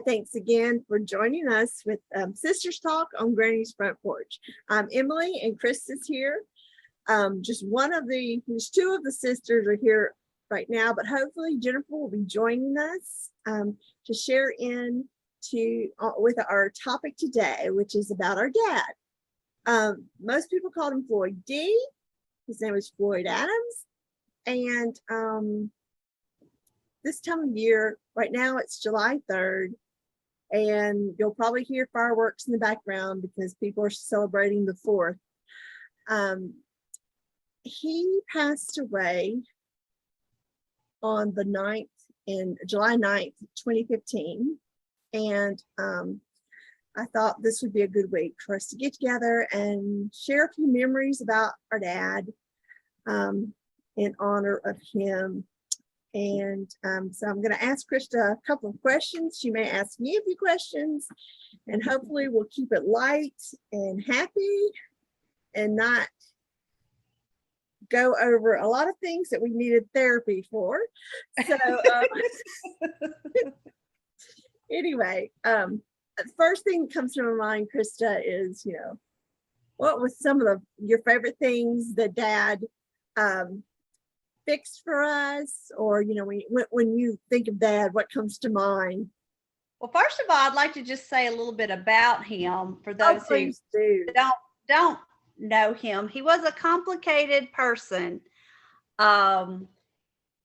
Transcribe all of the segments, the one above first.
thanks again for joining us with Sisters Talk on Granny's Front Porch. I'm Emily and Chris is here. There's two of the sisters are here right now, but hopefully Jennifer will be joining us to share with our topic today, which is about our dad. Most people call him Floyd Dee. His name is Floyd Adams. And this time of year, right now it's July 3rd, and you'll probably hear fireworks in the background because people are celebrating the 4th. He passed away on the 9th, July 9th, 2015. And I thought this would be a good week for us to get together and share a few memories about our dad in honor of him. And so I'm going to ask Krista a couple of questions. She may ask me a few questions, and hopefully we'll keep it light and happy and not go over a lot of things that we needed therapy for. So anyway, the first thing that comes to my mind, Krista, is, what was some of your favorite things that Dad fixed for us? Or, when you think of Dad, what comes to mind? Well, first of all, I'd like to just say a little bit about him for those who don't know him. He was a complicated person.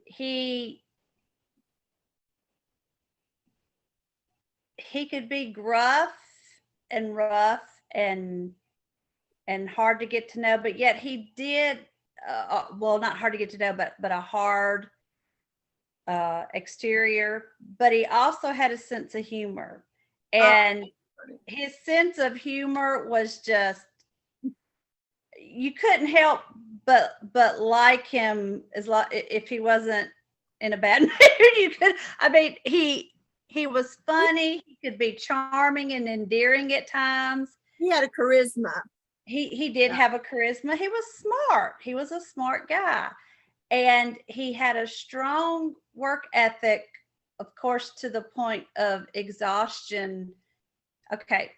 He could be gruff and rough and hard to get to know, but yet he did not hard to get to know, but a hard exterior. But he also had a sense of humor, and his sense of humor was just, you couldn't help but like him if he wasn't in a bad mood. He was funny. He could be charming and endearing at times. He had a charisma. He did have a charisma. He was smart. He was a smart guy. And he had a strong work ethic, of course, to the point of exhaustion. Okay.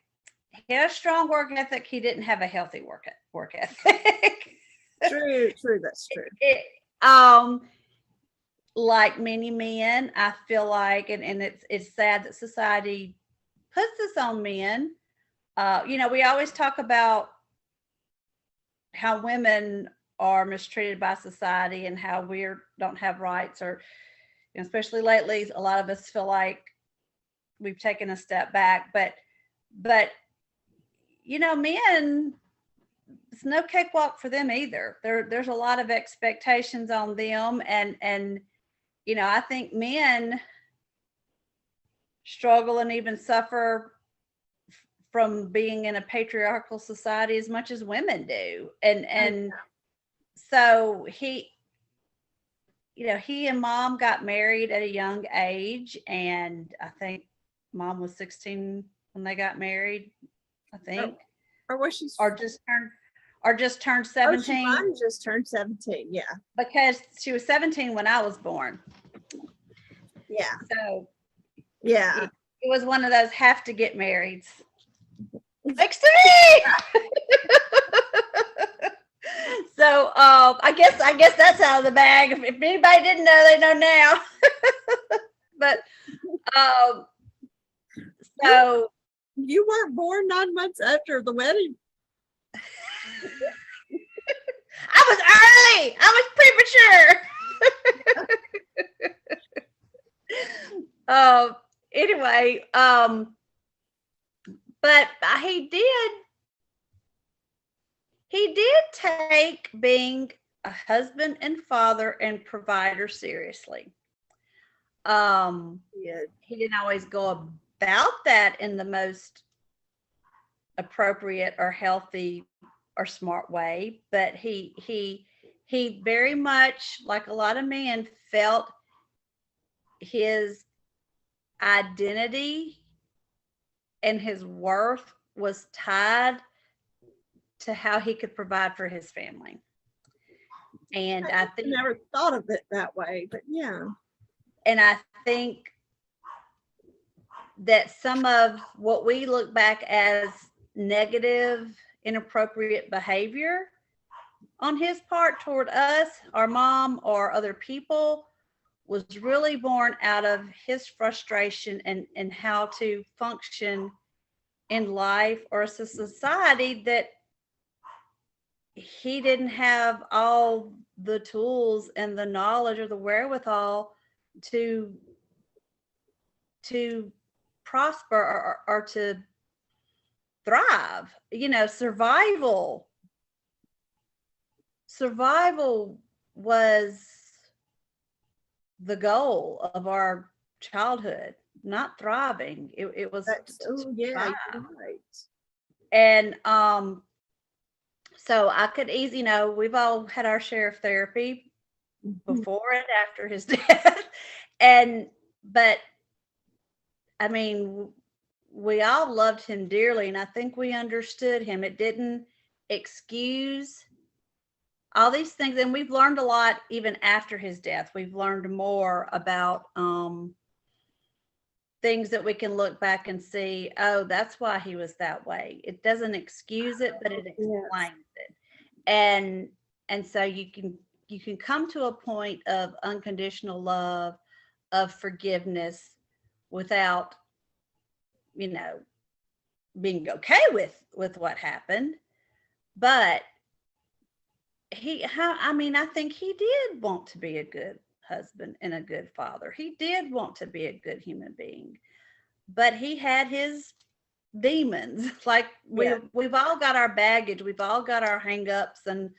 He had a strong work ethic. He didn't have a healthy work ethic. True. That's true. Like many men, I feel like, and it's sad that society puts this on men. We always talk about how women are mistreated by society and how we don't have rights, or especially lately, a lot of us feel like we've taken a step back. But men, it's no cakewalk for them either. There's a lot of expectations on them, and I think men struggle and even suffer from being in a patriarchal society as much as women do. And so he and Mom got married at a young age, and I think Mom was 16 when they got married, I think. Or was she? Or just turned 17. Mom just turned 17, yeah. Because she was 17 when I was born. Yeah. So yeah, it was one of those have to get marrieds. Next to me. So I guess that's out of the bag. If anybody didn't know, they know now. But so you weren't born 9 months after the wedding. I was early. I was premature. Anyway, but he did take being a husband and father and provider seriously. He didn't always go about that in the most appropriate or healthy or smart way, but he very much, like a lot of men, felt his identity and his worth was tied to how he could provide for his family. And I think I never thought of it that way, but yeah. And I think that some of what we look back as negative, inappropriate behavior on his part toward us, our mom, or other people, was really born out of his frustration and how to function in life or as a society that he didn't have all the tools and the knowledge or the wherewithal to prosper or to thrive. Survival was the goal of our childhood, not thriving. It was Oh yeah, you're right. and so I could easily, we've all had our share of therapy before and after his death. But I mean, we all loved him dearly, and I think we understood him. It didn't excuse all these things, and we've learned a lot even after his death. We've learned more about things that we can look back and see, oh, that's why he was that way. It doesn't excuse it, but it explains it. And so you can come to a point of unconditional love, of forgiveness, without being okay with what happened. But I think he did want to be a good husband and a good father. He did want to be a good human being, but he had his demons. Like we've all got our baggage, we've all got our hang-ups and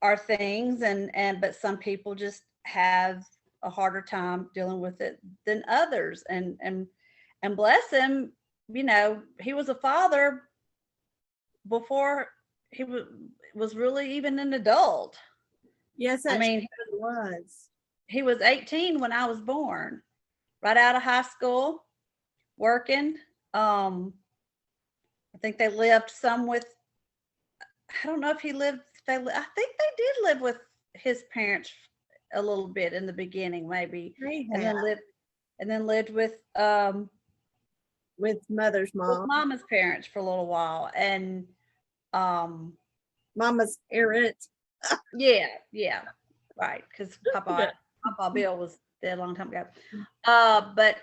our things, and but some people just have a harder time dealing with it than others. And bless him, he was a father before he was really even an adult. Yes, he was 18 when I was born, right out of high school, working. I think they lived some with, I don't know if he lived, I think they did live with his parents a little bit in the beginning, maybe. And then lived with mother's mom. With mama's parents for a little while. And mama's parent. yeah, right. Because Papa Bill was dead a long time ago. But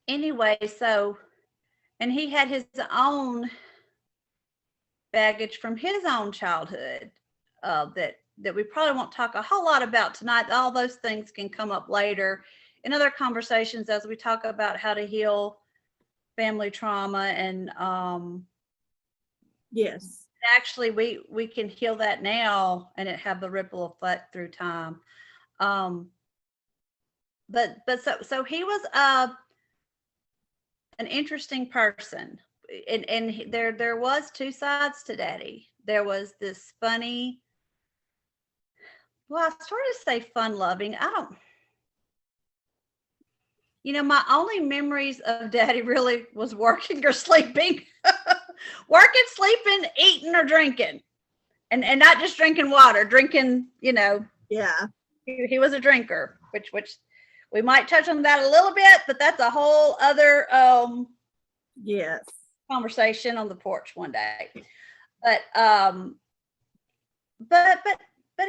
anyway, so, and he had his own baggage from his own childhood that we probably won't talk a whole lot about tonight. All those things can come up later in other conversations as we talk about how to heal family trauma. And yes, actually we can heal that now and it have the ripple effect through time. But so he was an interesting person, and there was two sides to Daddy. There was this funny, well, I sort of say fun loving. My only memories of Daddy really was working or sleeping. Working, sleeping, eating, or drinking. And not just drinking water, drinking, Yeah. He was a drinker, which we might touch on that a little bit, but that's a whole other yes, conversation on the porch one day. But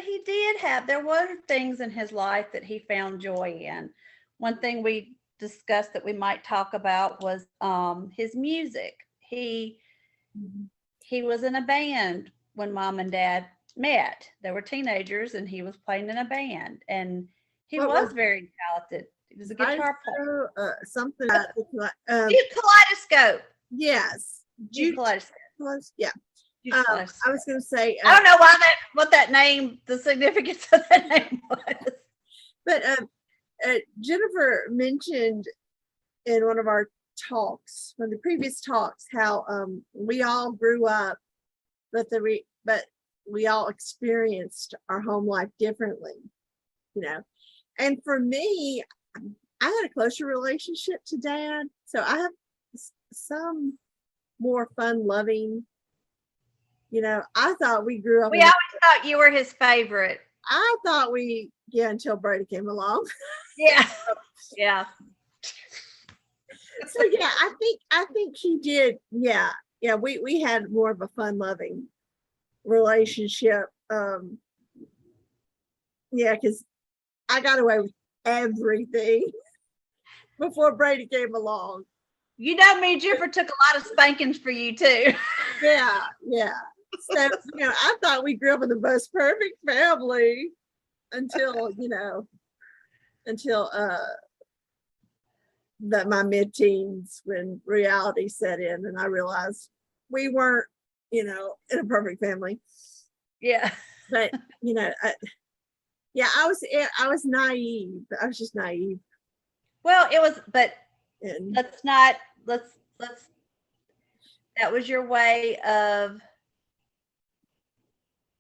he did there were things in his life that he found joy in. One thing we discussed that we might talk about was his music. He was in a band when Mom and Dad met. They were teenagers and he was playing in a band, and he was very talented. He was a guitar player. Something Kaleidoscope. Yes. Kaleidoscope. Yeah. I was going to say, I don't know what that name, the significance of that name was. But Jennifer mentioned in one of our talks, one of the previous talks, how we all grew up, but we all experienced our home life differently, And for me, I had a closer relationship to Dad, so I have some more fun loving. I thought we grew up. We always thought you were his favorite. I thought until Brady came along. Yeah. Yeah. So yeah, I think he did. Yeah, yeah. We had more of a fun loving relationship. Yeah, because I got away with everything before Brady came along. You know, me and Jennifer took a lot of spankings for you too. Yeah, yeah. So I thought we grew up in the most perfect family until until that my mid-teens, when reality set in and I realized we weren't in a perfect family. Yeah. But yeah, I was naive. I was just naive. Well, it was, but And let's that was your way of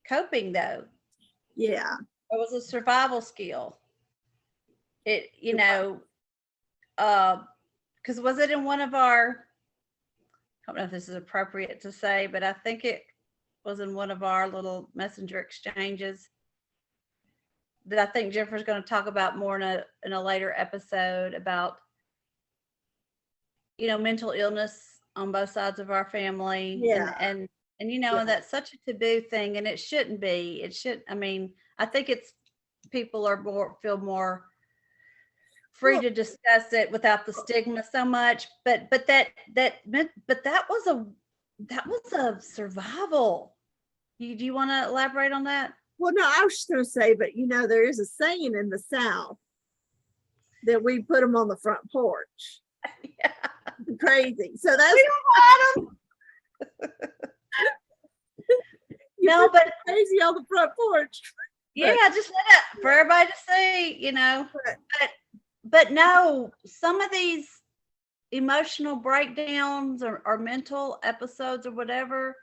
coping though. yeah, It was a survival skill. It, it was. because was it in one of our, I don't know if this is appropriate to say, but I think it was in one of our little messenger exchanges that I think Jennifer's going to talk about more in a later episode about, mental illness on both sides of our family, Yeah, and yeah. and that's such a taboo thing, and it shouldn't be. It should. I mean, I think it's people are feel more free Well, to discuss it without the stigma so much. But that was a survival. Do you want to elaborate on that? well, no, I was just going to say, but there is a saying in the South that we put them on the front porch. Yeah. Crazy. So that's We don't want them. No, but crazy on the front porch. yeah, just let it for everybody to see, but no, some of these emotional breakdowns or mental episodes or whatever,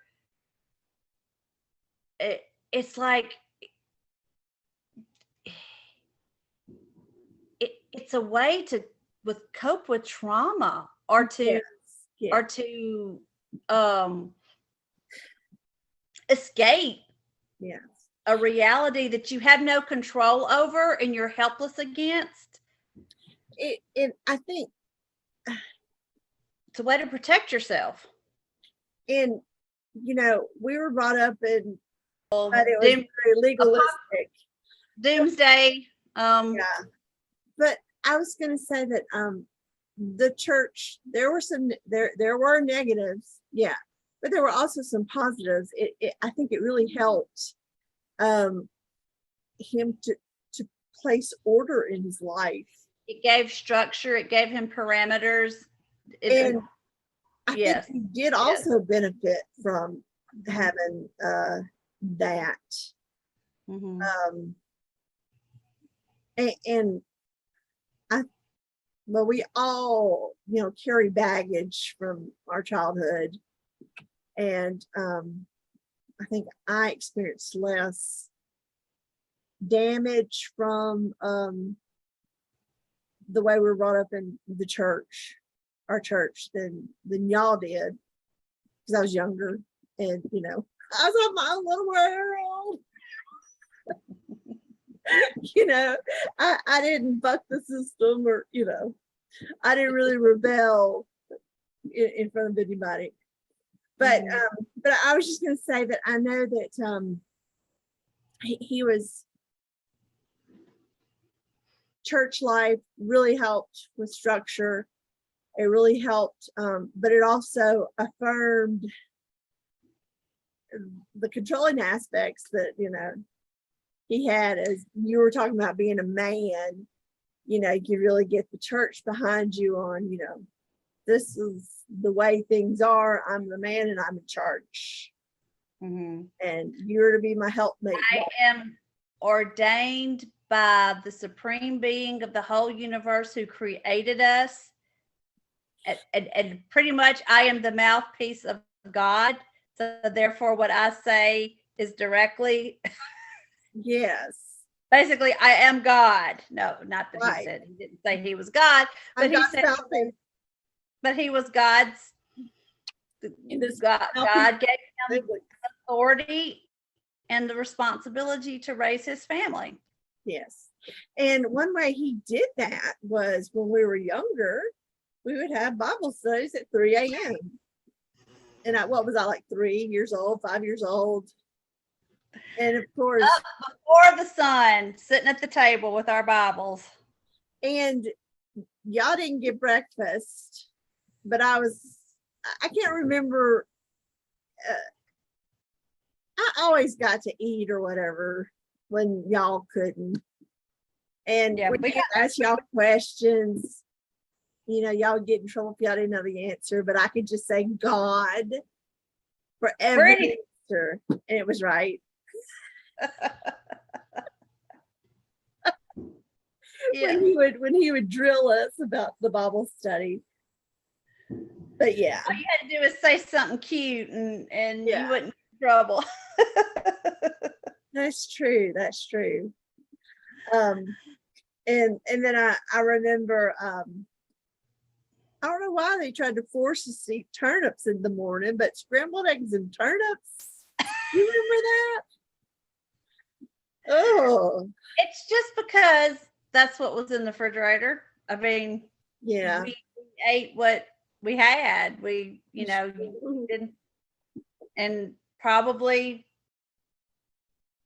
it's like it's a way to cope with trauma or to Yes, yes. or to escape Yes. a reality that you have no control over and you're helpless against. I think, It's a way to protect yourself. and we were brought up in, but it was Doom, very legalistic. doomsday. Yeah. But I was going to say that the church, there were negatives, yeah, but there were also some positives. I think it really helped him to place order in his life. It gave structure. It gave him parameters. And I yes, think he did also benefit from having that. Mm-hmm. And but we all carry baggage from our childhood, and I think I experienced less damage from the way we were brought up in our church, than y'all did, because I was younger, and I was on my own little world. I didn't buck the system, or I didn't really rebel in front of anybody. But but I was just going to say that I know that he was, church life really helped with structure. It really helped, but it also affirmed the controlling aspects that he had. As you were talking about being a man, you really get the church behind you on, this is the way things are. I'm the man and I'm in charge. Mm-hmm. And you're to be my helpmate. I am ordained by the supreme being of the whole universe who created us. And pretty much I am the mouthpiece of God. So therefore what I say is directly. Yes. Basically, I am God. No, not that Right. he said, he didn't say he was God, but he said, but he was God's. God gave him authority and the responsibility to raise his family. Yes. And one way he did that was when we were younger, we would have Bible studies at 3 a.m. And what was I, like 3 years old, 5 years old? And of course, Up before the sun, sitting at the table with our Bibles. and y'all didn't get breakfast, but I can't remember. I always got to eat or whatever when y'all couldn't. And Yeah, when we we ask y'all questions, y'all would get in trouble if y'all didn't know the answer, but I could just say God for every answer, and it was right. Yeah. When he would drill us about the Bible study. But yeah. All you had to do is say something cute and Yeah. you wouldn't get in trouble. That's true. That's true. And then I remember I don't know why they tried to force us to eat turnips in the morning, but scrambled eggs and turnips. You remember that? Oh, It's just because that's what was in the refrigerator. I mean, yeah. we ate what we had. We, didn't, and probably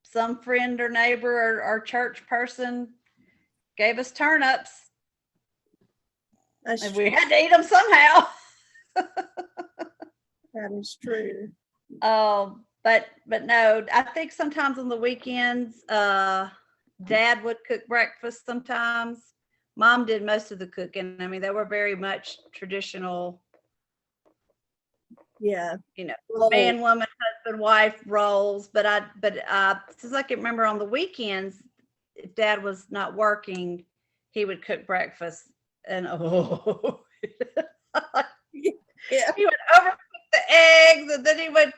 some friend or neighbor or church person gave us turnips. That's And true. we had to eat them somehow. That is true. But no, I think sometimes on the weekends, Dad would cook breakfast sometimes. Mom did most of the cooking. I mean, they were very much traditional, Yeah. man, woman, husband, wife roles. But since I can remember on the weekends, if Dad was not working, he would cook breakfast. And Yeah. he would overcook the eggs, and then he would.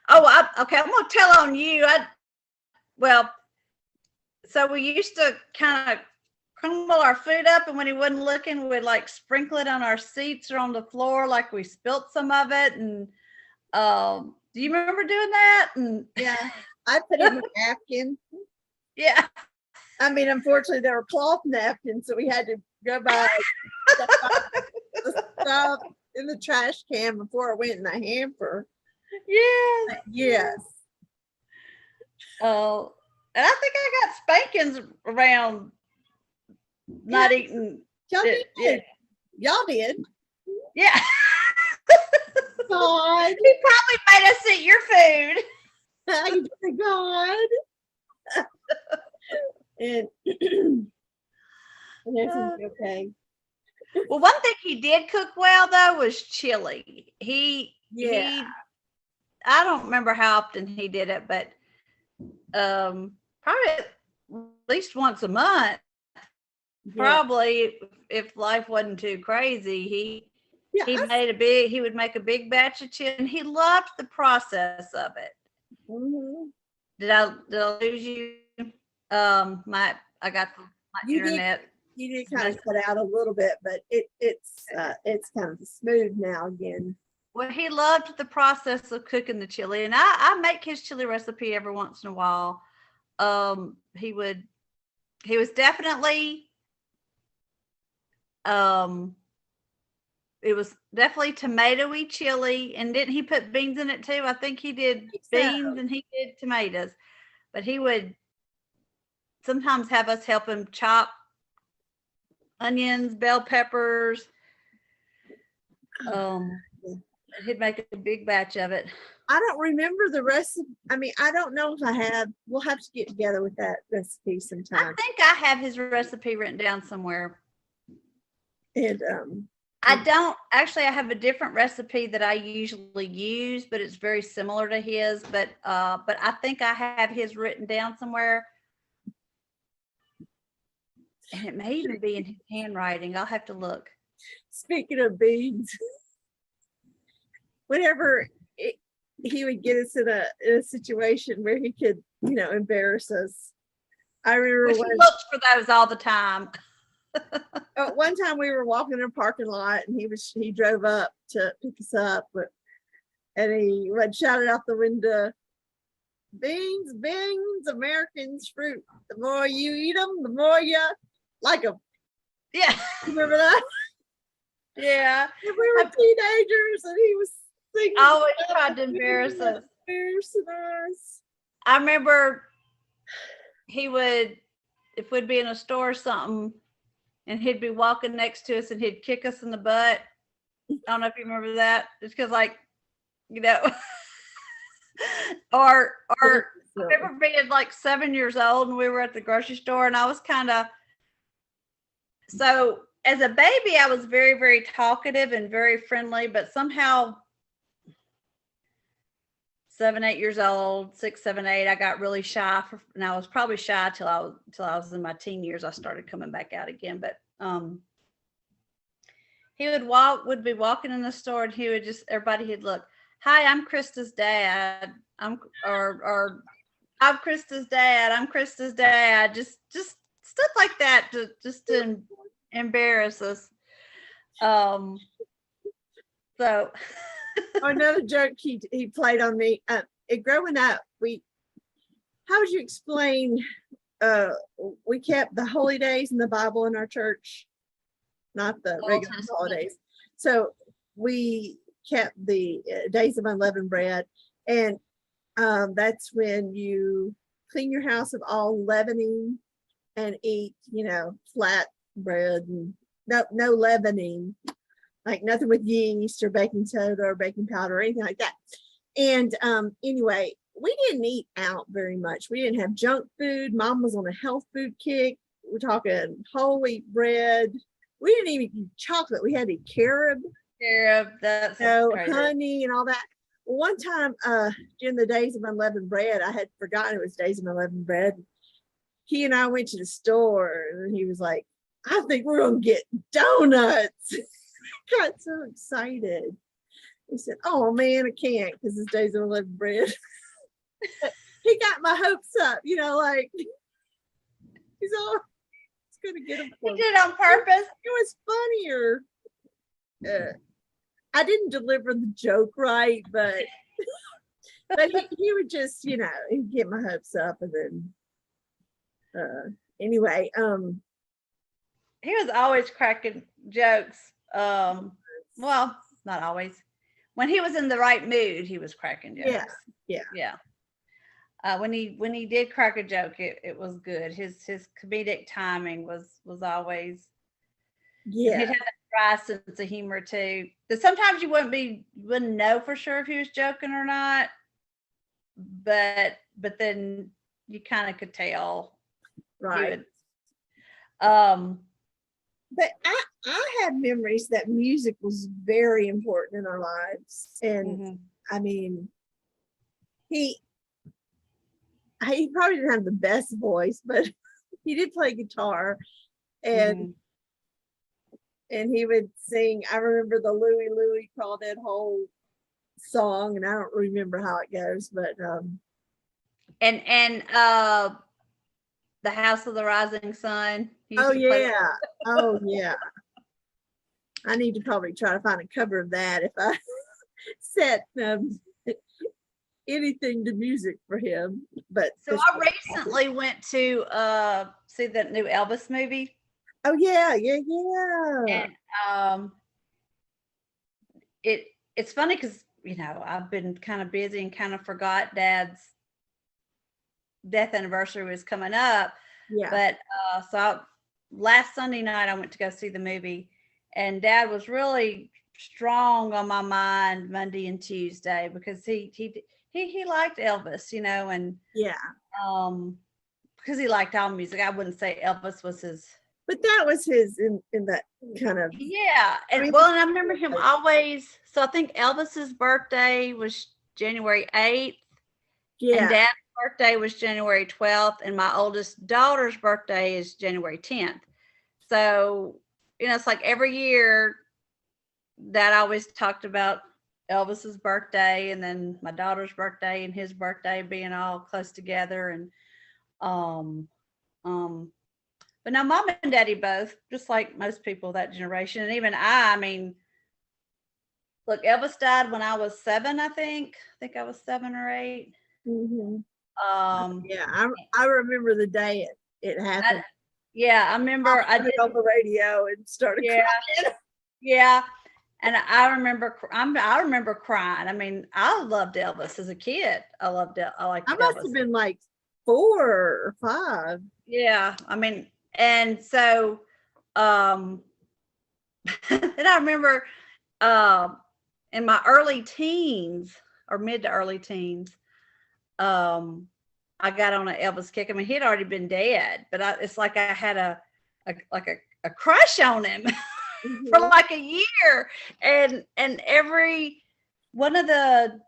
Okay, I'm gonna tell on you. So we used to kind of crumble our food up, and when he wasn't looking, we'd like sprinkle it on our seats or on the floor, like we spilt some of it. And do you remember doing that? And Yeah. I put it in a napkin. yeah. I mean, unfortunately, there were cloth napkins, so we had to go buy the stuff in the trash can before it went in the hamper. Yes. Yes. Oh, and I think I got spankings around not eating. Y'all did. Yeah. Y'all did. Yeah. God. He probably made us eat your food. Thank God. And everything's okay. Well, one thing he did cook well though was chili. Yeah. I don't remember how often he did it, but probably at least once a month. Yeah. Probably if life wasn't too crazy, he would make a big batch of chili, and he loved the process of it. Mm-hmm. Did I lose you? I got my internet. You did kind of cut out a little bit, but it's kind of smooth now again. Well, he loved the process of cooking the chili, and I make his chili recipe every once in a while. He was definitely it was definitely tomatoey chili, and didn't he put beans in it too? I think he did beans and he did tomatoes, but he would sometimes have us help him chop onions, bell peppers. He'd make a big batch of it. I don't remember the recipe. I mean, I don't know if I have. We'll have to get together with that recipe sometime. I think I have his recipe written down somewhere. And I don't actually. I have a different recipe that I usually use, but it's very similar to his. But I think I have his written down somewhere, and it may even be in his handwriting. I'll have to look. Speaking of beans, whenever he would get us in a situation where he could, embarrass us. I remember he looks for those all the time. One time we were walking in a parking lot, and he drove up to pick us up, and he would shout it out the window, beans, Americans, fruit. The more you eat them, the more you like them. Yeah. You remember that? Yeah. And we were teenagers and he was singing. Always tried to embarrass us. Embarrassing us. I remember he would, if we'd be in a store or something, and he'd be walking next to us and he'd kick us in the butt. I don't know if you remember that. It's because, like, you know, or I remember being like 7 years old and we were at the grocery store and I was kind of, so as a baby, I was very, very talkative and very friendly, but somehow 7, 8 years old, 6, 7, 8, I got really shy and I was probably shy till I was in my teen years. I started coming back out again, but he would be walking in the store and he would just, everybody he'd look, hi, I'm Krista's dad. Or I'm Krista's dad. I'm Krista's dad. Just stuff like that to embarrass us. So another joke he played on me. Growing up, how would you explain? We kept the holy days in the Bible in our church, not the regular holidays. So we kept the days of unleavened bread, and that's when you clean your house of all leavening and eat, flat bread and no leavening, like nothing with yeast or baking soda or baking powder or anything like that. And anyway, we didn't eat out very much. We didn't have junk food. Mom was on a health food kick. We're talking whole wheat bread. We didn't even eat chocolate. We had to eat carob. That's honey and all that. One time during the days of unleavened bread, I had forgotten it was days of unleavened bread. He and I went to the store and he was like, I think we're gonna get donuts. Got so excited. He said, oh man, I can't because it's days of unleavened bread. He got my hopes up, like he's all gonna get them. He did it on purpose. It was funnier. I didn't deliver the joke right, but he would just, he'd get my hopes up, and then anyway, he was always cracking jokes. Well, not always. When he was in the right mood, he was cracking jokes. Yeah. When he did crack a joke, it was good. His comedic timing was always. Yeah. He'd have a dry sense of humor too. But sometimes you wouldn't know for sure if he was joking or not. But then you kind of could tell. Right. But I have memories that music was very important in our lives. And I mean, he probably didn't have the best voice, but he did play guitar, and he would sing. I remember the Louie Louie Crawdad whole song, and I don't remember how it goes, but and the House of the Rising Sun. Oh yeah. I need to probably try to find a cover of that if I set anything to music for him. But so I recently went to see the new Elvis movie. Oh yeah. And it's funny because I've been kind of busy and kind of forgot Dad's death anniversary was coming up. Yeah. But last Sunday night I went to go see the movie, and Dad was really strong on my mind Monday and Tuesday because he liked Elvis, and because he liked all music. I wouldn't say Elvis was his, but that was his in that kind of. Yeah. And and I remember him always. So I think Elvis's birthday was January 8th. Yeah. And Dad's birthday was January 12th, and my oldest daughter's birthday is January 10th. So, it's like every year Dad always talked about Elvis's birthday and then my daughter's birthday and his birthday being all close together. And but now Mom and Daddy both, just like most people that generation, and even I mean, look, Elvis died when I was 7, I think I was 7 or 8. I remember the day it happened. I remember I did it on the radio and started crying. Yeah. And I remember crying. I mean, I loved Elvis as a kid. I liked I must have Elvis. been like 4 or 5. Yeah. I mean, and so, um, and I remember, um, in my early teens or mid to early teens, um, I got on an Elvis kick. I mean, he'd already been dead, but it's like I had a crush on him for Mhm. like a year, and every one of the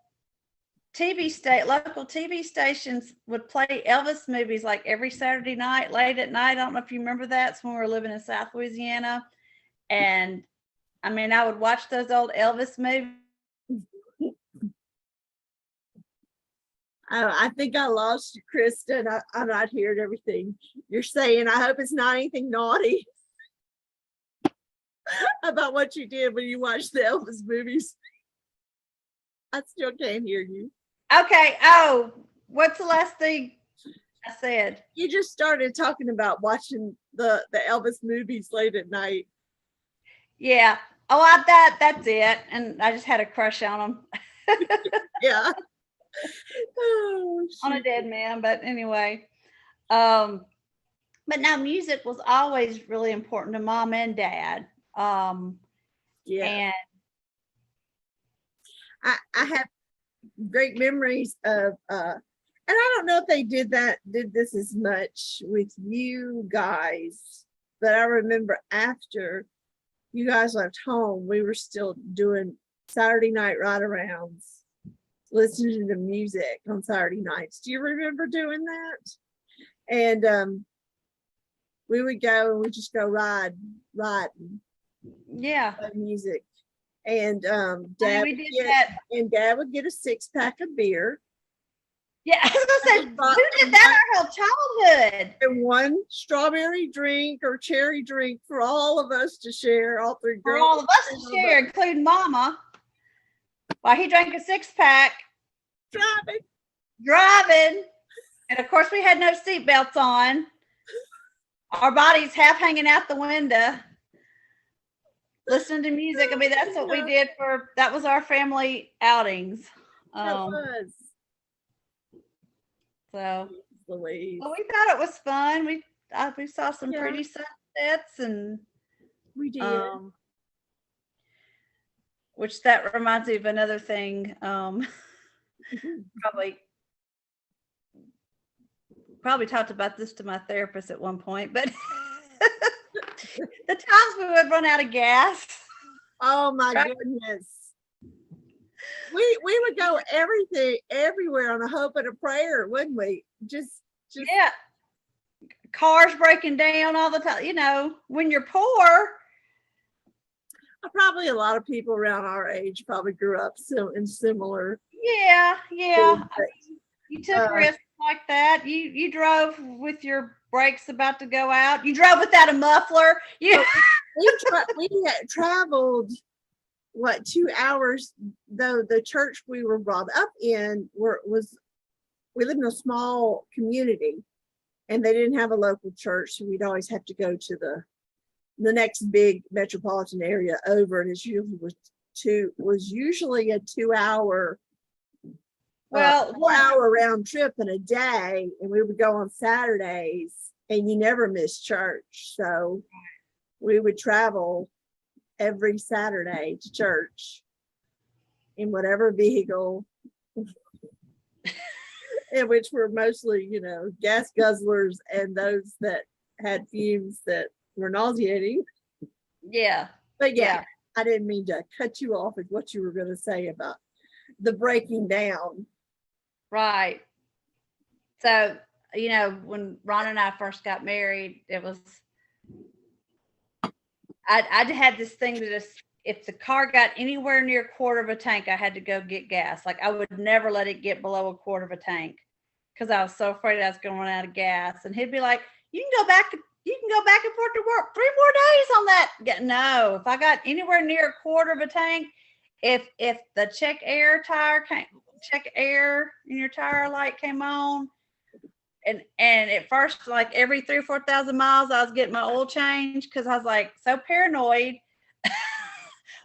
local TV stations would play Elvis movies like every Saturday night, late at night. I don't know if you remember that. It's when we were living in South Louisiana, and I mean, I would watch those old Elvis movies. I think I lost you, Kristen. I'm not hearing everything you're saying. I hope it's not anything naughty about what you did when you watched the Elvis movies. I still can't hear you. Okay. Oh, what's the last thing I said? You just started talking about watching the Elvis movies late at night. Yeah. Oh, that's it. And I just had a crush on him, Yeah. Oh, on a shoot. dead man. But anyway, um, but now music was always really important to mom and dad. Yeah. And I have great memories of and I don't know if they did this as much with you guys, but I remember after you guys left home, we were still doing Saturday night ride arounds, listening to music on Saturday nights. Do you remember doing that? And we would go and we just go riding yeah, music. And I mean, we did that. Dad would get a 6-pack of beer. Yeah, I was gonna say, who did that our whole childhood? And one strawberry drink or cherry drink for all of us to share, all three For girls. all of us to share, including Mama, while he drank a 6-pack driving. And of course, we had no seatbelts on. Our bodies half hanging out the window, listening to music. I mean, that's what we did that was our family outings. It was. So, Louise. well, we thought it was fun. We saw some pretty sunsets, and we did. Which that reminds me of another thing. Probably talked about this to my therapist at one point, but the times we would run out of gas. Oh my goodness. We would go everywhere on a hope and a prayer, wouldn't we? Just yeah. Cars breaking down all the time. You know, when you're poor. Probably a lot of people around our age probably grew up in similar. Yeah. I mean, you took risks like that. You drove with your brakes about to go out. You drove without a muffler. We had traveled 2 hours, though the church we were brought up in we lived in a small community and they didn't have a local church, so we'd always have to go to the next big metropolitan area over, and it was usually a 2-hour 4-hour round trip in a day, and we would go on Saturdays and you never miss church, so we would travel every Saturday to church in whatever vehicle, in which were mostly, gas guzzlers and those that had fumes that were nauseating. Yeah. But yeah, I didn't mean to cut you off with what you were going to say about the breaking down. Right. So, when Ron and I first got married, it was, I had this thing that if the car got anywhere near a quarter of a tank, I had to go get gas. Like I would never let it get below a quarter of a tank because I was so afraid I was going to run out of gas. And he'd be like, you can go back and forth to work 3 more days on that. No, if I got anywhere near a quarter of a tank, if the check air in your tire light came on, and at first, like every 3,000 or 4,000 miles, I was getting my oil changed because I was like so paranoid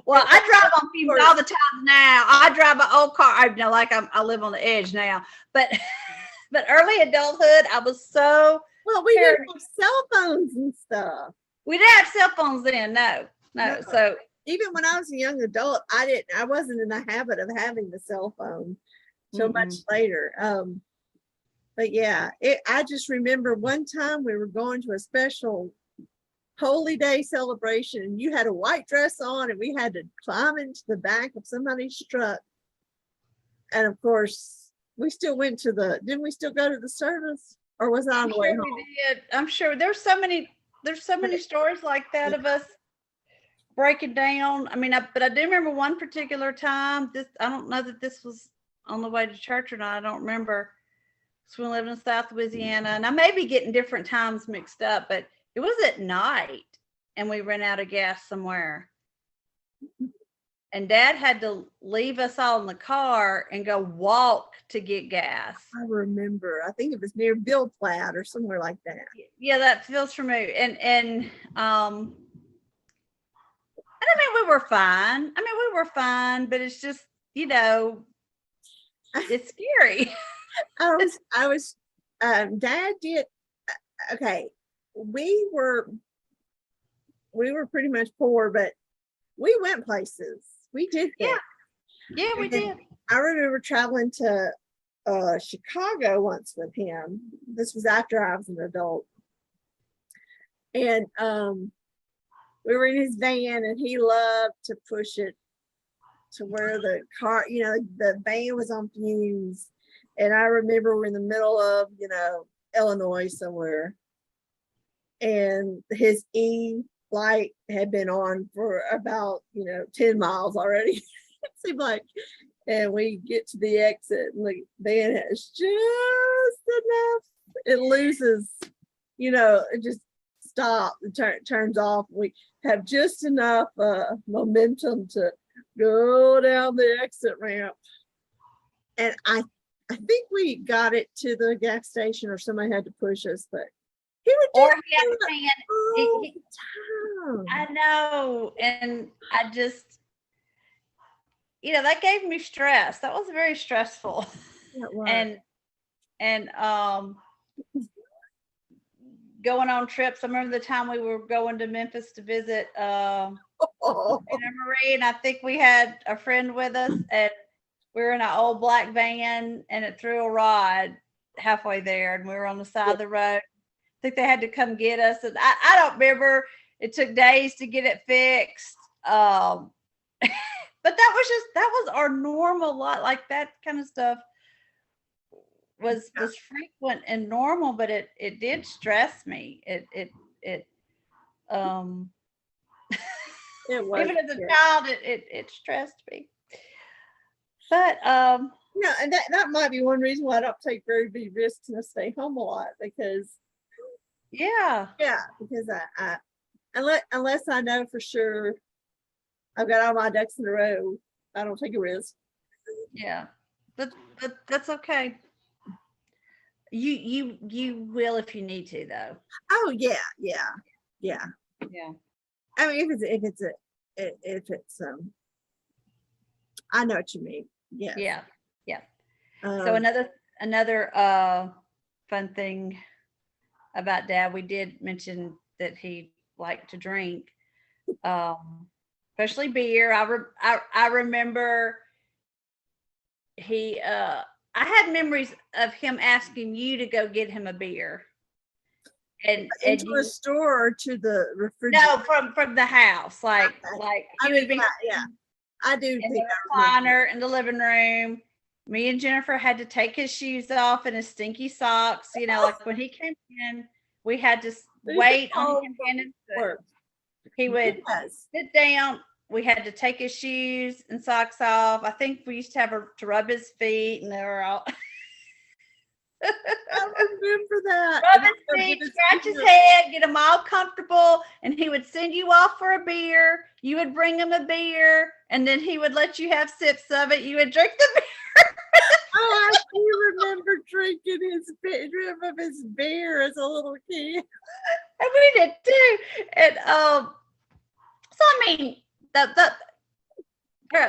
Well, I drive on fumes all the time now. I drive an old car. I live on the edge now, but but early adulthood, I was so. Well, we didn't have cell phones and stuff. We didn't have cell phones then. No. So even when I was a young adult, I wasn't in the habit of having the cell phone till much later. But yeah, I just remember one time we were going to a special Holy Day celebration, and you had a white dress on, and we had to climb into the back of somebody's truck. And of course, we still went to didn't we still go to the service, or was I on the way home? We did. I'm sure there's so many stories like that of us breaking down. I mean, but I do remember one particular time. I don't know that this was on the way to church or not. I don't remember. So we lived in South Louisiana, and I may be getting different times mixed up, but it was at night, and we ran out of gas somewhere. And Dad had to leave us all in the car and go walk to get gas. I remember. I think it was near Bill Platt or somewhere like that. Yeah, that feels familiar. And I mean, we were fine. But it's just, it's scary. Dad did, okay. We were pretty much poor, but we went places. We did that. Yeah, we did. I remember traveling to Chicago once with him. This was after I was an adult. And we were in his van, and he loved to push it to where the car, the van was on fumes. And I remember we're in the middle of, Illinois somewhere. And his light had been on for about 10 miles already. It seemed like, and we get to the exit, and the van has just enough, it loses, it just stops, turns off. We have just enough momentum to go down the exit ramp, and I think we got it to the gas station, or somebody had to push us, but he would or he had a hand. I know. And I just, that gave me stress. That was very stressful. And going on trips. I remember the time we were going to Memphis to visit Anna Marie, and I think we had a friend with us, and we were in an old black van, and it threw a rod halfway there, and we were on the side of the road. I think they had to come get us, and I don't remember. It took days to get it fixed. But that was our normal lot. Like, that kind of stuff was frequent and normal, but it did stress me. It even as a child, it stressed me. But and that might be one reason why I don't take very big risks and I stay home a lot, because because I unless I know for sure I've got all my ducks in a row, I don't take a risk. Yeah, but that's okay. You will if you need to, though. Oh yeah. I mean, if it's I know what you mean. Yeah. So another fun thing about Dad, we did mention that he liked to drink, especially beer. I remember I had memories of him asking you to go get him a beer. And into a store or to the refrigerator? No, from the house. Like he would be. I do in think the recliner in the living room. Me and Jennifer had to take his shoes off and his stinky socks. Like when he came in, we had to wait on him getting food. He would sit down. We had to take his shoes and socks off. I think we used to have to rub his feet, and they were all. I remember that. Rub his feet, scratch his head, get him all comfortable, and he would send you off for a beer. You would bring him a beer, and then he would let you have sips of it. You would drink the beer. Oh, I do remember drinking his beer as a little kid. And we did too. And so I mean,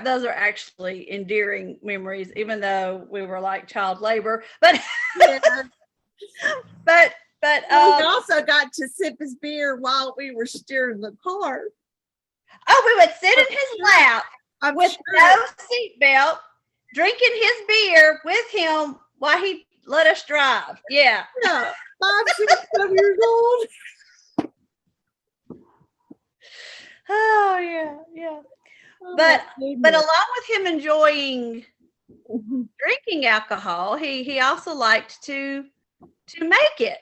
those are actually endearing memories, even though we were like child labor. But Yeah. but We also got to sip his beer while we were steering the car. oh, we would sit in his lap with sure. no seatbelt, drinking his beer with him while he let us drive. Yeah. Yeah, 5, 6, 7 years old. Oh yeah, yeah. Oh, But my along goodness. with him enjoying Mhm. drinking alcohol, he also liked to make it.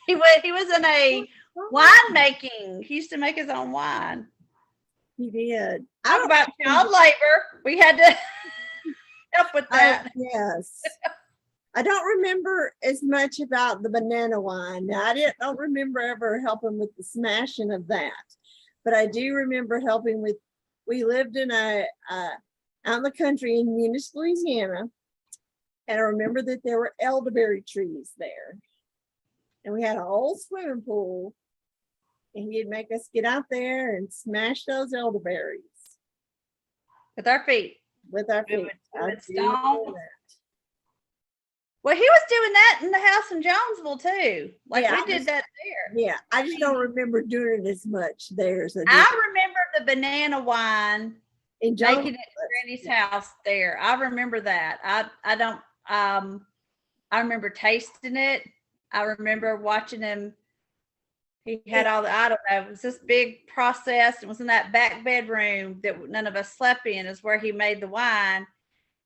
He was in a wine making. He used to make his own wine. He did. Talk about child labor. We had to help with that. Yes. I don't remember as much about the banana wine. Now, don't remember ever helping with the smashing of that, but I do remember helping with. We lived in out in the country in Eunice, Louisiana, and I remember that there were elderberry trees there, and we had an old swimming pool, and he'd make us get out there and smash those elderberries With our feet. with our We feet. would stomp. Well, he was doing that in the house in Jonesville too. Like Yeah, we did that there. Yeah, I just don't remember doing it as much there as I did I remember the banana wine in making it at Granny's house there. I remember that. I don't I remember tasting it. I remember watching him. He had all the, I don't know, it was this big process. It was in that back bedroom that none of us slept in, is where he made the wine.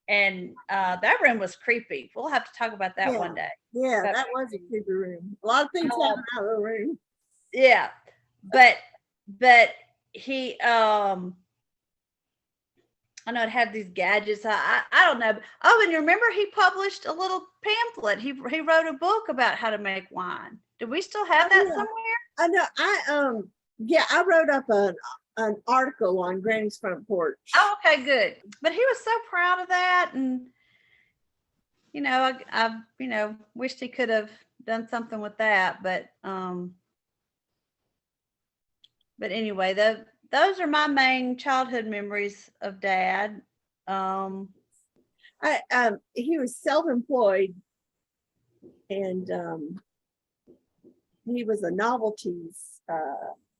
And that room was creepy. We'll have to talk about that one day. Yeah, that was a creepy room. A lot of things happened out of the room. Yeah. But he I know it had these gadgets. I don't know. Oh, and you remember he published a little pamphlet. He wrote a book about how to make wine. Do we still have that somewhere? I know. I wrote up an article on Granny's front porch. Oh, okay, good. But he was so proud of that, and I wished he could have done something with that. But anyway, those are my main childhood memories of Dad. He was self-employed, and he was a novelties.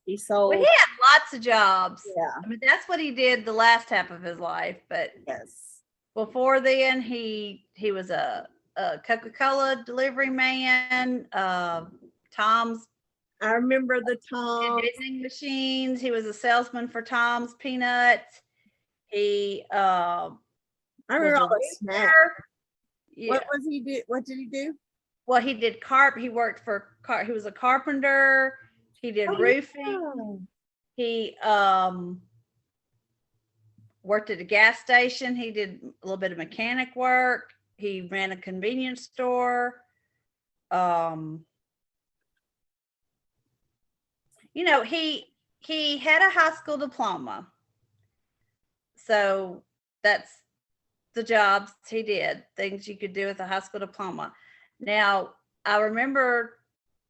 He sold. Well, he had lots of jobs. Yeah. I mean, that's what he did the last half of his life. But yes, before then, he was a Coca-Cola delivery man. Tom's. I remember the Tom's vending machines. He was a salesman for Tom's Peanuts. He I remember all the snacks. Yeah. What did he do? Well, he did he worked for he was a carpenter. He did roofing. Yeah. He worked at a gas station. He did a little bit of mechanic work. He ran a convenience store. He had a high school diploma. So that's the jobs he did, things you could do with a high school diploma. Now, I remember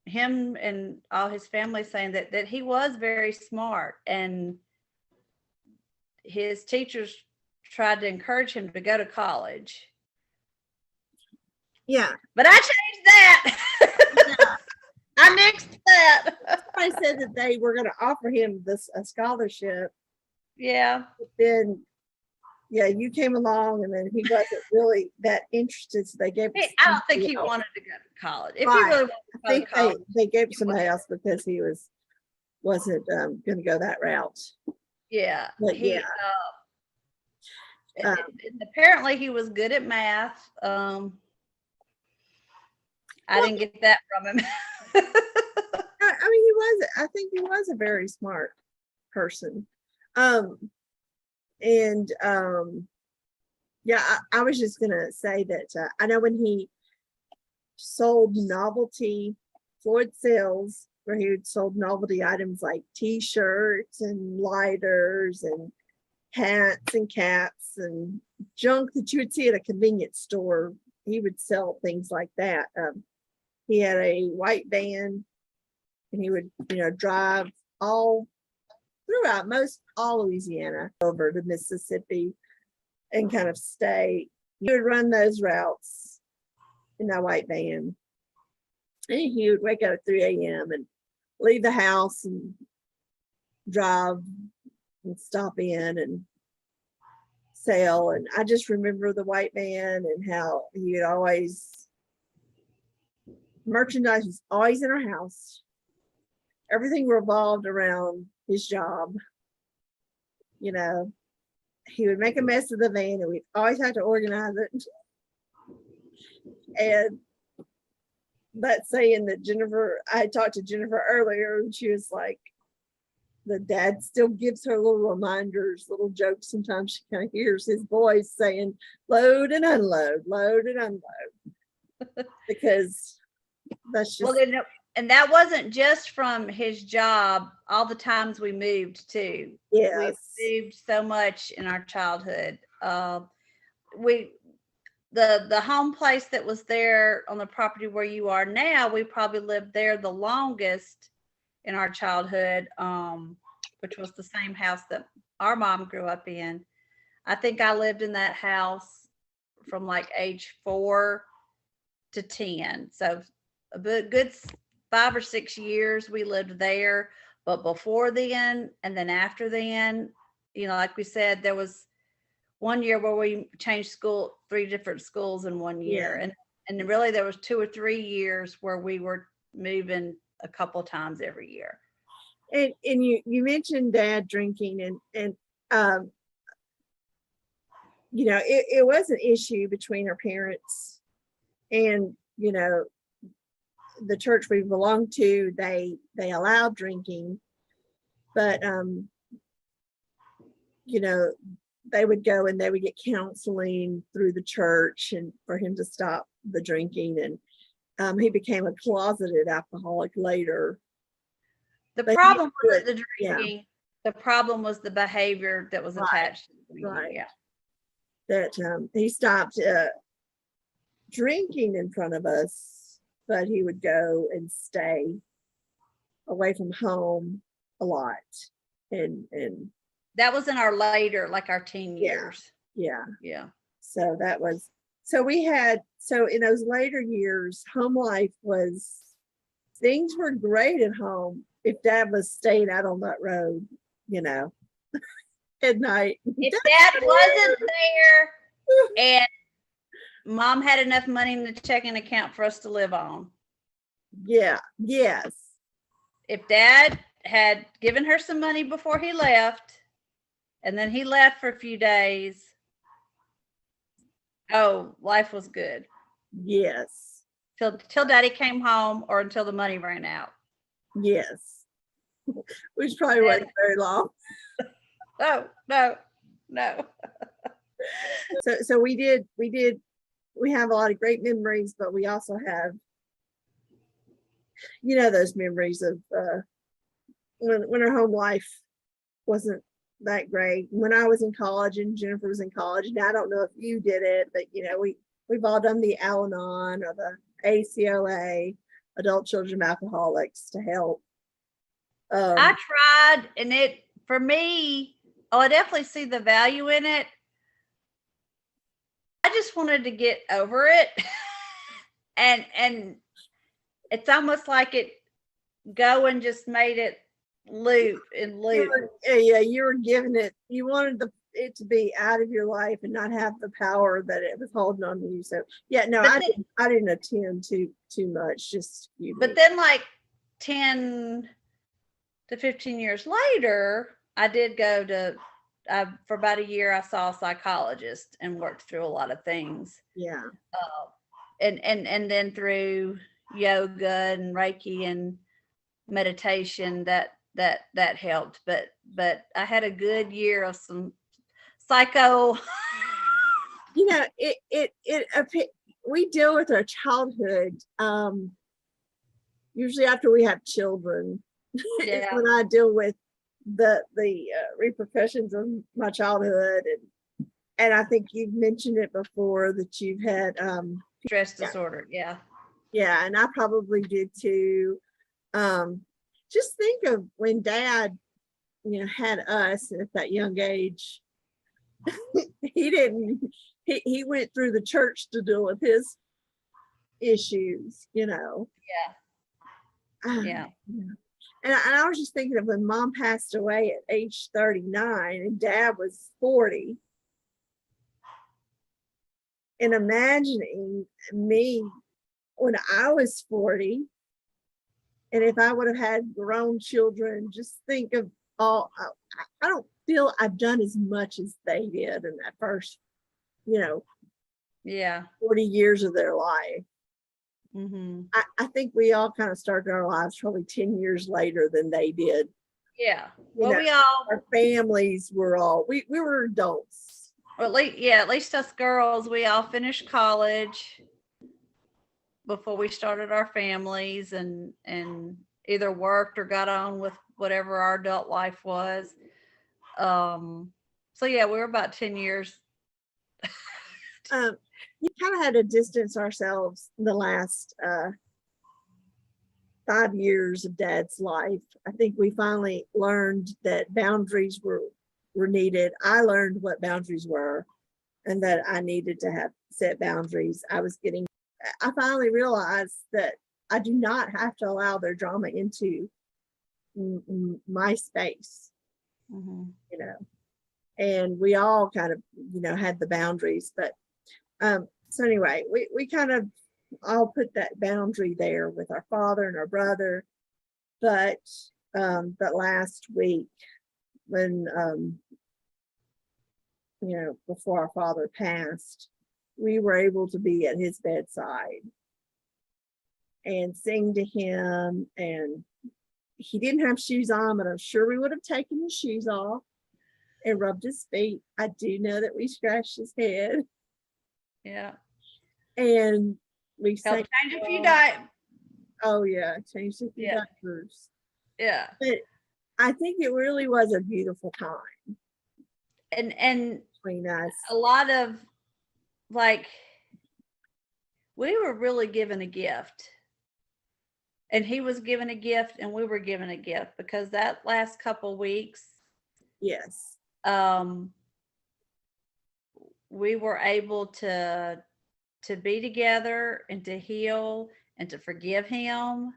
him and all his family saying that he was very smart, and his teachers tried to encourage him to go to college. Yeah. But I changed that. Yeah. I nixed that. I said that they were going to offer him a scholarship. Yeah. But then, you came along, and then he wasn't really that interested. So they gave. I don't think he wanted to go to college. If he really wanted to go to college, they gave somebody else because he wasn't going to go that route. Yeah. But and apparently he was good at math. I didn't get that from him. I mean, I think he was a very smart person. I was just gonna say that I know when he sold novelty Floyd Sales, where he had sold novelty items like t-shirts and lighters and hats and caps and junk that you would see at a convenience store. He would sell things like that. He had a white van, and he would drive all throughout most all Louisiana over to Mississippi and kind of stay. He would run those routes in that white van. And he would wake up at 3 a.m. and leave the house and drive and stop in and sell. And I just remember the white van and how he would always, merchandise was always in our house. Everything revolved around his job. You know, he would make a mess of the van and we'd always have to organize it. And that saying that Jennifer, I talked to Jennifer earlier and she was like, the dad still gives her little reminders, little jokes. Sometimes she kind of hears his voice saying, load and unload, because that's just. Well, and that wasn't just from his job, all the times we moved too. Yes. We moved so much in our childhood. The home place that was there on the property where you are now, we probably lived there the longest in our childhood, which was the same house that our mom grew up in. I think I lived in that house from like age 4 to 10. So a good 5 or 6 years we lived there. But before then, and then after then, you know, like we said, there was one year where we changed 3 different schools in one year. Yeah. And really there was 2 or 3 years where we were moving a couple times every year. And you mentioned dad drinking and you know, it was an issue between our parents and, you know, the church we belonged to, they allowed drinking, but you know, they would go and they would get counseling through the church and for him to stop the drinking. And he became a closeted alcoholic later. The But problem wasn't would- the drinking. The problem was the behavior that was Right, attached to the drinking. right. Yeah. That he stopped drinking in front of us, but he would go and stay away from home a lot. And That was in our later, like our teen Yeah. years. yeah, Yeah. so that was, so we had, so in those later years, home life was, things were great at home if dad was staying out on that road, you know, at night. If dad wasn't there and mom had enough money in the checking account for us to live on. Yeah, yes. If dad had given her some money before he left, and then he left for a few days, oh, life was good. Yes. Till daddy came home or until the money ran out. Yes. Which probably wasn't very long. Oh, no. So we have a lot of great memories, but we also have, you know, those memories of when our home life wasn't that great. When I was in college and Jennifer was in college, and I don't know if you did it, but you know, we've all done the Al-Anon or the ACOA, Adult Children of Alcoholics, to help. I tried, and it, for me, I definitely see the value in it. I just wanted to get over it. and it's almost like it going just made it loop and loop. You were giving it, you wanted it to be out of your life and not have the power that it was holding on to you. So yeah, no, I didn't attend too much, just a few. But then like 10 to 15 years later, I did go to, for about a year, I saw a psychologist and worked through a lot of things. Yeah. And then through yoga and Reiki and meditation, that helped. But I had a good year of some psycho. You know, we deal with our childhood usually after we have children. Yeah. Is when I deal with the repercussions of my childhood, and I think you've mentioned it before that you've had Stress disorder. Yeah. Yeah, and I probably did too. Just think of when dad had us at that young age. He went through the church to deal with his issues. Yeah. And I was just thinking of when mom passed away at age 39 and dad was 40, and imagining me when I was 40, and if I would have had grown children, just think of I don't feel I've done as much as they did in that first, Yeah. 40 years of their life. Mm-hmm. I think we all kind of started our lives probably 10 years later than they did. Yeah. You Well, know, our families were all, we were adults. at least us girls, we all finished college before we started our families and either worked or got on with whatever our adult life was. So yeah, we were about 10 years. You kind of had to distance ourselves the last 5 years of dad's life. I think we finally learned that boundaries were needed. I learned what boundaries were and that I needed to have set boundaries. I finally realized that I do not have to allow their drama into my space, Mm-hmm. and we all kind of, had the boundaries. But so anyway, we kind of all put that boundary there with our father and our brother. But last week when, before our father passed, we were able to be at his bedside and sing to him. And he didn't have shoes on, but I'm sure we would have taken his shoes off and rubbed his feet. I do know that we scratched his head. Yeah. And we Helped change a few diapers. Oh yeah, changed a few diapers. Yeah. But I think it really was a beautiful time. And between us. A lot of we were really given a gift. And he was given a gift and we were given a gift, because that last couple weeks, yes, we were able to be together and to heal and to forgive him.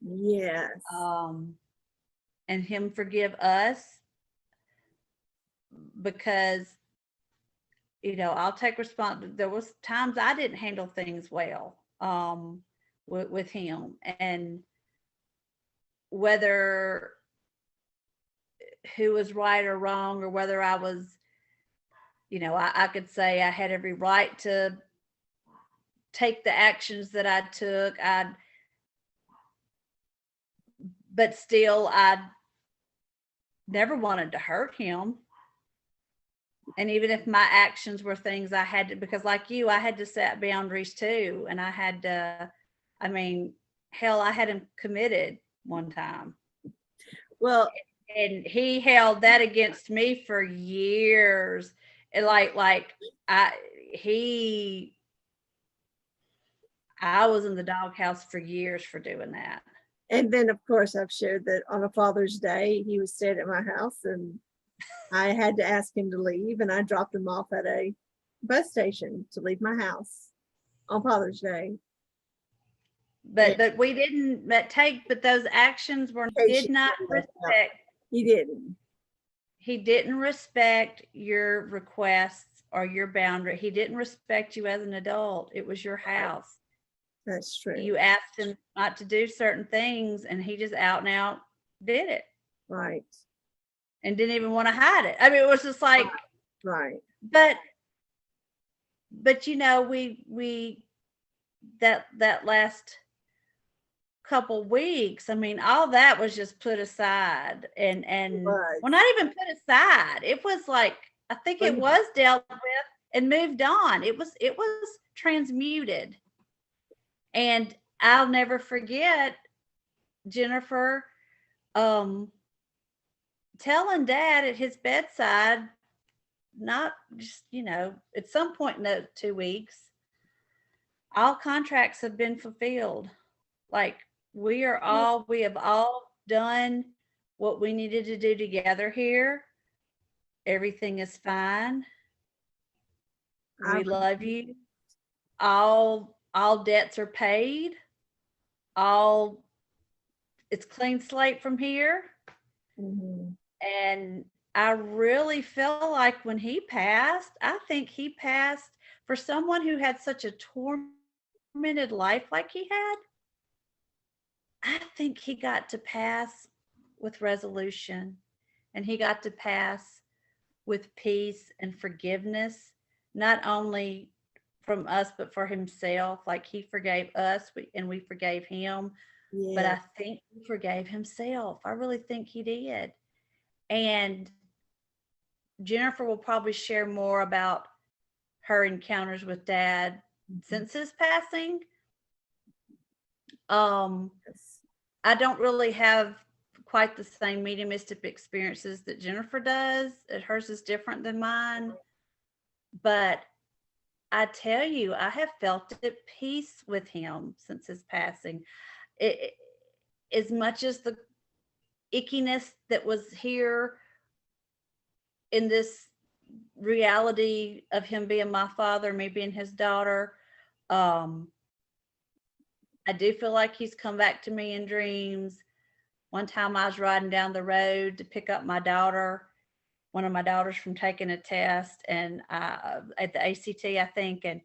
Yes. And him forgive us, because I'll take responsibility. There was times I didn't handle things well with him, and whether who was right or wrong, or whether I was, I could say I had every right to take the actions that I took. But still, I never wanted to hurt him. And even if my actions were things I had to, because like you, I had to set boundaries too. And I had to, hell, I had him committed one time. Well, and he held that against me for years. And I was in the doghouse for years for doing that. And then of course I've shared that on a Father's Day, he was staying at my house and I had to ask him to leave, and I dropped him off at a bus station to leave my house on Father's Day. But we didn't but those actions did not respect. He didn't. He didn't respect your requests or your boundary. He didn't respect you as an adult. It was your house. That's true. You asked him not to do certain things, and he just out and out did it. Right. And didn't even want to hide it. It was just like, right. But we that last couple weeks, all that was just put aside, and well, not even put aside. It was like, I think it was dealt with and moved on. It was transmuted. And I'll never forget, Jennifer, telling Dad at his bedside, not just, at some point in the 2 weeks, all contracts have been fulfilled. Like we have all done what we needed to do together here. Everything is fine. I We love you. All debts are paid. All It's clean slate from here. Mhm. And I really feel like when he passed, I think he passed for someone who had such a tormented life like he had. I think he got to pass with resolution, and he got to pass with peace and forgiveness, not only from us, but for himself. Like he forgave us and we forgave him. But Yeah. I think he forgave himself. I really think he did. And Jennifer will probably share more about her encounters with dad since his passing. Yes. I don't really have quite the same mediumistic experiences that Jennifer does. Hers is different than mine. But I tell you, I have felt at peace with him since his passing. It, as much as the ickiness that was here in this reality of him being my father, me being his daughter, um, I do feel like he's come back to me in dreams. One time I was riding down the road to pick up my daughter, one of my daughters from taking a test, and at the ACT, I think, and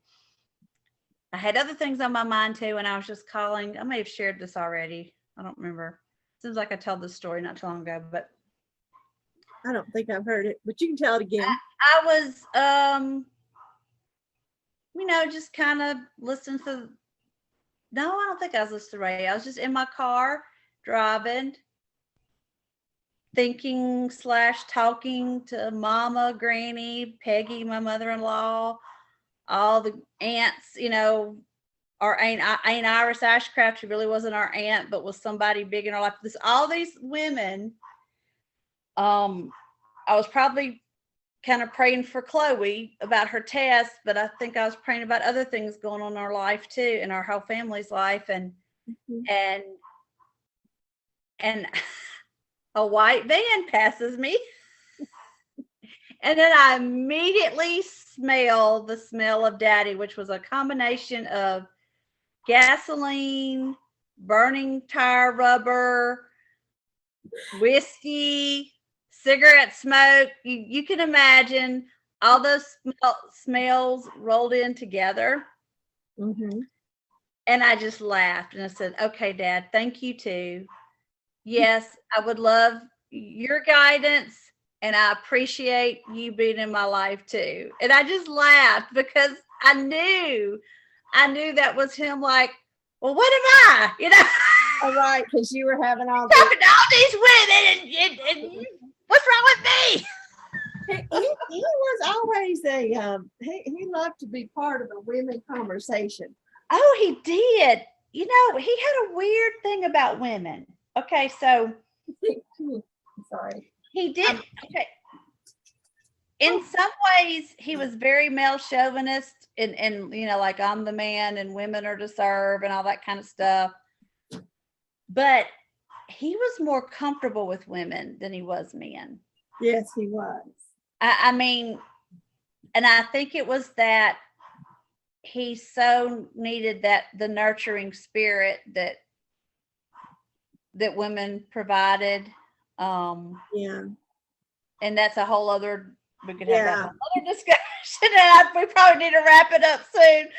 I had other things on my mind too, and I was just calling. I may have shared this already. I don't remember. Seems like I told this story not too long ago, but I don't think I've heard it, but you can tell it again. I was, just kind of listening to. No, I don't think I was listening to radio. I was just in my car driving, thinking / talking to Mama, Granny, Peggy, my mother-in-law, all the aunts. Our Aunt Iris Ashcraft, who really wasn't our aunt, but was somebody big in our life. All these women. I was probably kind of praying for Chloe about her test, but I think I was praying about other things going on in our life too, in our whole family's life, and Mhm. and and a white van passes me, and then I immediately smell the smell of Daddy, which was a combination of gasoline, burning tire rubber, whiskey, cigarette smoke. You can imagine all those smells rolled in together. Mhm. And I just laughed and I said, okay, Dad, thank you too. Yes, I would love your guidance and I appreciate you being in my life too. And I just laughed because I knew that was him, like, well, what am I? All right, because you were having all Talking to all these women and what's wrong with me? he was always he loved to be part of a women conversation. Oh, he did. He had a weird thing about women. Okay, so Sorry. he did. Okay. In some ways, he was very male chauvinist and like I'm the man and women are to serve and all that kind of stuff. But he was more comfortable with women than he was men. Yes, he was. I mean, and I think it was that he so needed the nurturing spirit that women provided. Yeah. And that's a whole other, we could have that Yeah. whole other discussion. And we probably need to wrap it up soon.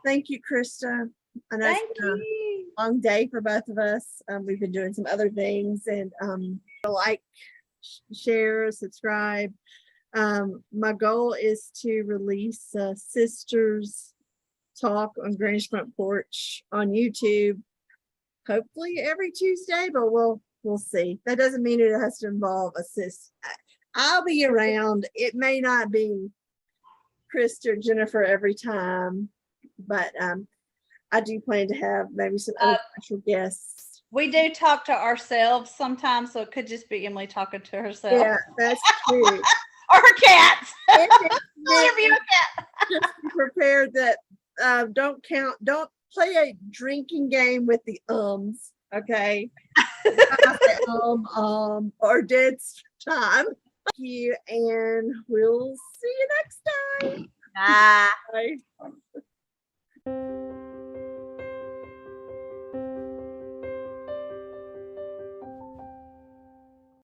Thank you, Krista. I know Thank it's been you. a long day for both of us. We've been doing some other things and like, share, subscribe. My goal is to release Sisters Talk on Granny's Front Porch on YouTube, hopefully every Tuesday, but we'll see. That doesn't mean it has to involve a sis. I'll be around. It may not be Krista or Jennifer every time, but I do plan to have maybe some other special guests. We do talk to ourselves sometimes, so it could just be Emily talking to herself. Yeah, that's true. Or her cats. Interview a cat. Just be prepared that don't play a drinking game with the ums. Okay. I say, or dead time. Thank you, and we'll see you next time. Bye. Bye.